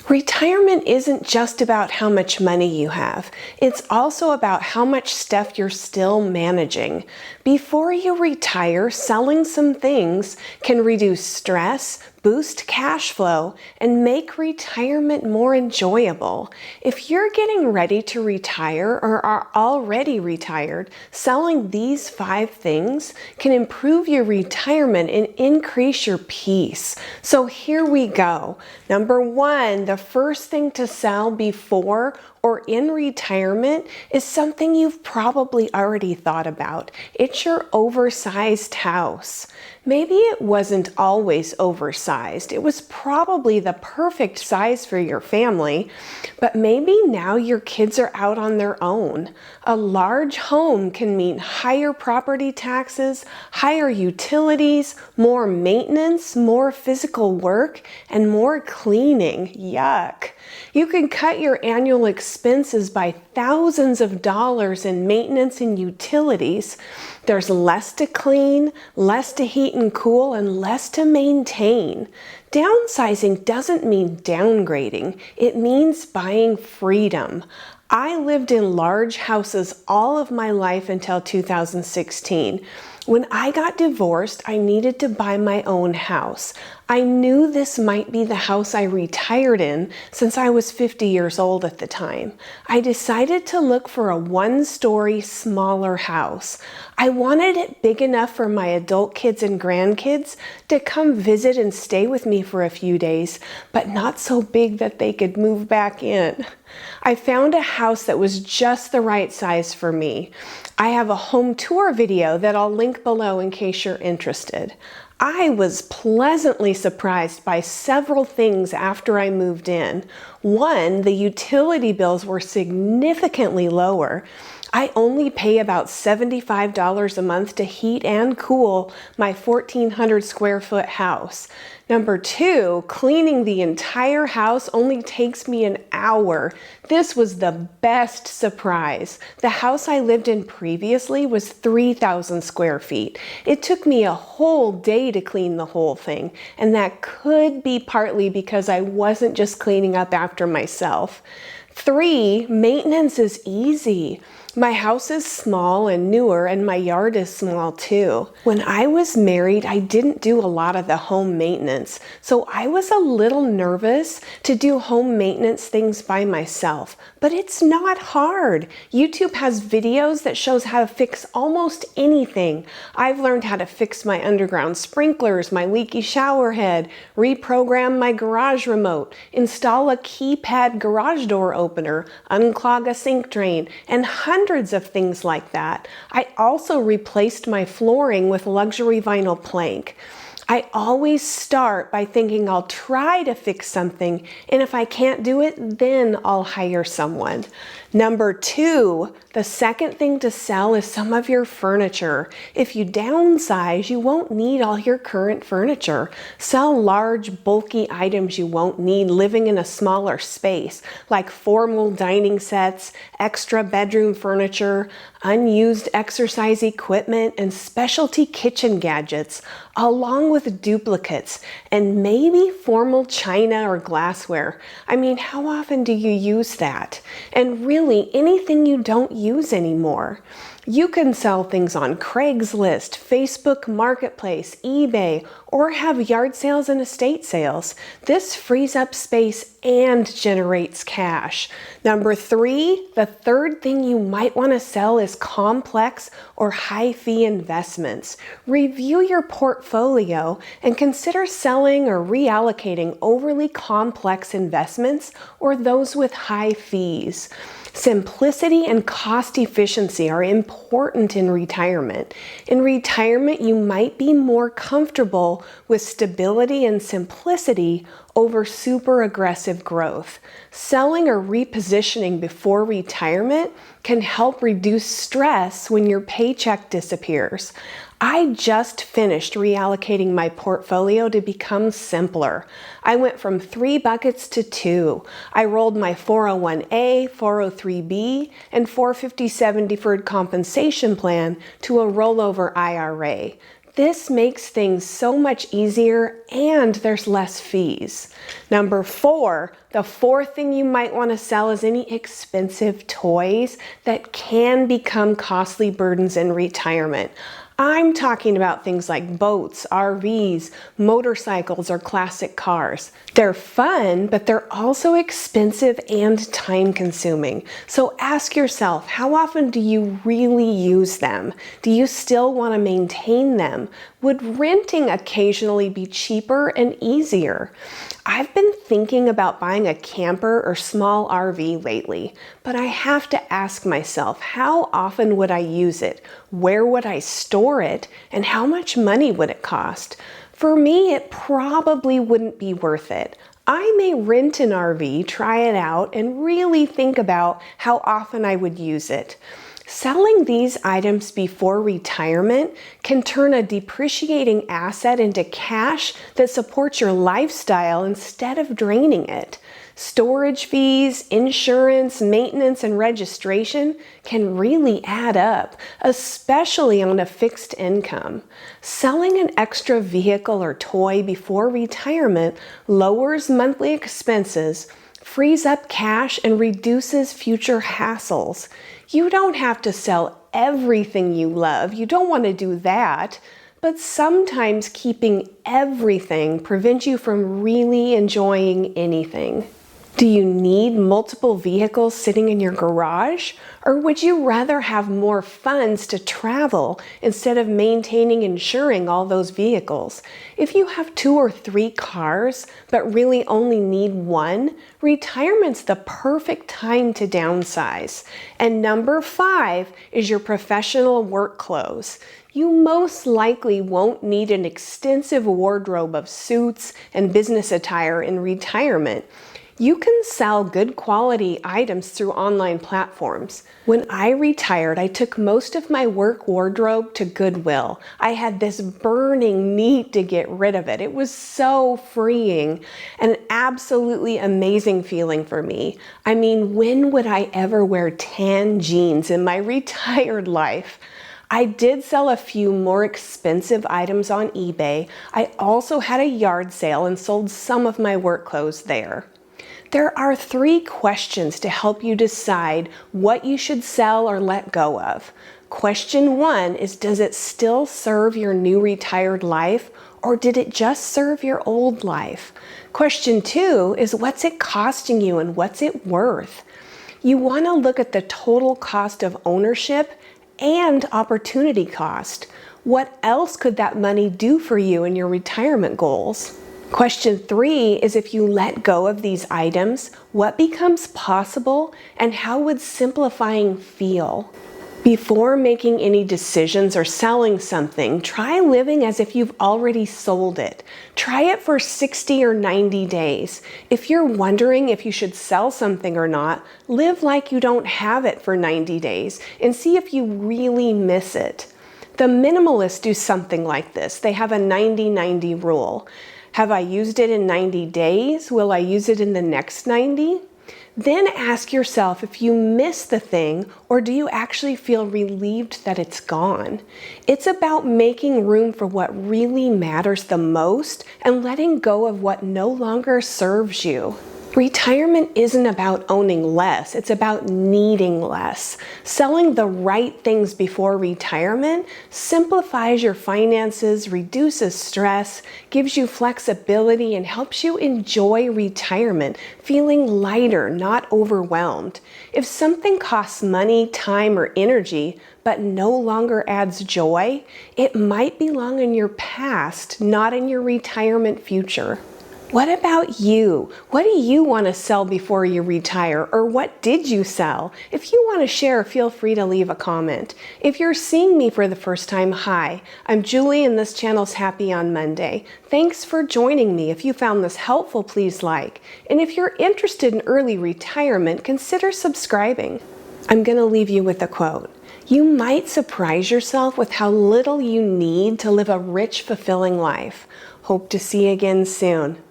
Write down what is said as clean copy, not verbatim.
Retirement isn't just about how much money you have. It's also about how much stuff you're still managing. Before you retire, selling some things can reduce stress, boost cash flow, and make retirement more enjoyable. If you're getting ready to retire or are already retired, selling these 5 things can improve your retirement and increase your peace. So here we go. Number 1, the first thing to sell before or in retirement is something you've probably already thought about. It's your oversized house. Maybe it wasn't always oversized. It was probably the perfect size for your family, but maybe now your kids are out on their own. A large home can mean higher property taxes, higher utilities, more maintenance, more physical work, and more cleaning. Yuck. You can cut your annual expenses by thousands of dollars in maintenance and utilities. There's less to clean, less to heat and cool, and less to maintain. Downsizing doesn't mean downgrading. It means buying freedom. I lived in large houses all of my life until 2016. When I got divorced, I needed to buy my own house. I knew this might be the house I retired in since I was 50 years old at the time. I decided to look for a 1-story, smaller house. I wanted it big enough for my adult kids and grandkids to come visit and stay with me for a few days, but not so big that they could move back in. I found a house that was just the right size for me. I have a home tour video that I'll link below in case you're interested. I was pleasantly surprised by several things after I moved in. 1, the utility bills were significantly lower. I only pay about $75 a month to heat and cool my 1,400 square foot house. Number 2, cleaning the entire house only takes me an hour. This was the best surprise. The house I lived in previously was 3,000 square feet. It took me a whole day to clean the whole thing, and that could be partly because I wasn't just cleaning up after myself. 3, maintenance is easy. My house is small and newer, and my yard is small too. When I was married, I didn't do a lot of the home maintenance, so I was a little nervous to do home maintenance things by myself. But it's not hard. YouTube has videos that shows how to fix almost anything. I've learned how to fix my underground sprinklers, my leaky shower head, reprogram my garage remote, install a keypad garage door opener, unclog a sink drain, and hundreds of things like that. I also replaced my flooring with luxury vinyl plank. I always start by thinking I'll try to fix something, and if I can't do it, then I'll hire someone. Number 2, the second thing to sell is some of your furniture. If you downsize, you won't need all your current furniture. Sell large, bulky items you won't need living in a smaller space, like formal dining sets, extra bedroom furniture, unused exercise equipment, and specialty kitchen gadgets, along with duplicates, and maybe formal china or glassware. I mean, how often do you use that? And really, anything you don't use anymore. You can sell things on Craigslist, Facebook Marketplace, eBay, or have yard sales and estate sales. This frees up space and generates cash. Number 3, the third thing you might want to sell is complex or high-fee investments. Review your portfolio and consider selling or reallocating overly complex investments or those with high fees. Simplicity and cost efficiency are important in retirement. In retirement, you might be more comfortable with stability and simplicity over super aggressive growth. Selling or repositioning before retirement can help reduce stress when your paycheck disappears. I just finished reallocating my portfolio to become simpler. I went from 3 buckets to 2. I rolled my 401a, 403b, and 457 deferred compensation plan to a rollover IRA. This makes things so much easier and there's less fees. Number 4, the fourth thing you might want to sell is any expensive toys that can become costly burdens in retirement. I'm talking about things like boats, RVs, motorcycles, or classic cars. They're fun, but they're also expensive and time-consuming. So ask yourself, how often do you really use them? Do you still want to maintain them? Would renting occasionally be cheaper and easier? I've been thinking about buying a camper or small RV lately, but I have to ask myself, how often would I use it? Where would I store it? And how much money would it cost? For me, it probably wouldn't be worth it. I may rent an RV, try it out, and really think about how often I would use it. Selling these items before retirement can turn a depreciating asset into cash that supports your lifestyle instead of draining it. Storage fees, insurance, maintenance, and registration can really add up, especially on a fixed income. Selling an extra vehicle or toy before retirement lowers monthly expenses, frees up cash, and reduces future hassles. You don't have to sell everything you love. You don't want to do that. But sometimes keeping everything prevents you from really enjoying anything. Do you need multiple vehicles sitting in your garage? Or would you rather have more funds to travel instead of maintaining and insuring all those vehicles? If you have 2 or 3 cars, but really only need one, retirement's the perfect time to downsize. And number 5 is your professional work clothes. You most likely won't need an extensive wardrobe of suits and business attire in retirement. You can sell good quality items through online platforms. When I retired, I took most of my work wardrobe to Goodwill. I had this burning need to get rid of it. It was so freeing, an absolutely amazing feeling for me. I mean, when would I ever wear tan jeans in my retired life? I did sell a few more expensive items on eBay. I also had a yard sale and sold some of my work clothes there. There are 3 questions to help you decide what you should sell or let go of. Question 1 is, does it still serve your new retired life, or did it just serve your old life? Question 2 is, what's it costing you and what's it worth? You want to look at the total cost of ownership and opportunity cost. What else could that money do for you in your retirement goals? Question 3 is, if you let go of these items, what becomes possible and how would simplifying feel? Before making any decisions or selling something, try living as if you've already sold it. Try it for 60 or 90 days. If you're wondering if you should sell something or not, live like you don't have it for 90 days and see if you really miss it. The minimalists do something like this. They have a 90-90 rule. Have I used it in 90 days? Will I use it in the next 90? Then ask yourself if you miss the thing, or do you actually feel relieved that it's gone? It's about making room for what really matters the most and letting go of what no longer serves you. Retirement isn't about owning less, it's about needing less. Selling the right things before retirement simplifies your finances, reduces stress, gives you flexibility, and helps you enjoy retirement, feeling lighter, not overwhelmed. If something costs money, time, or energy, but no longer adds joy, it might belong in your past, not in your retirement future. What about you? What do you want to sell before you retire, or what did you sell? If you want to share, feel free to leave a comment. If you're seeing me for the first time, hi, I'm Julie and this channel's Happy on Monday. Thanks for joining me. If you found this helpful, please like. And if you're interested in early retirement, consider subscribing. I'm going to leave you with a quote. You might surprise yourself with how little you need to live a rich, fulfilling life. Hope to see you again soon.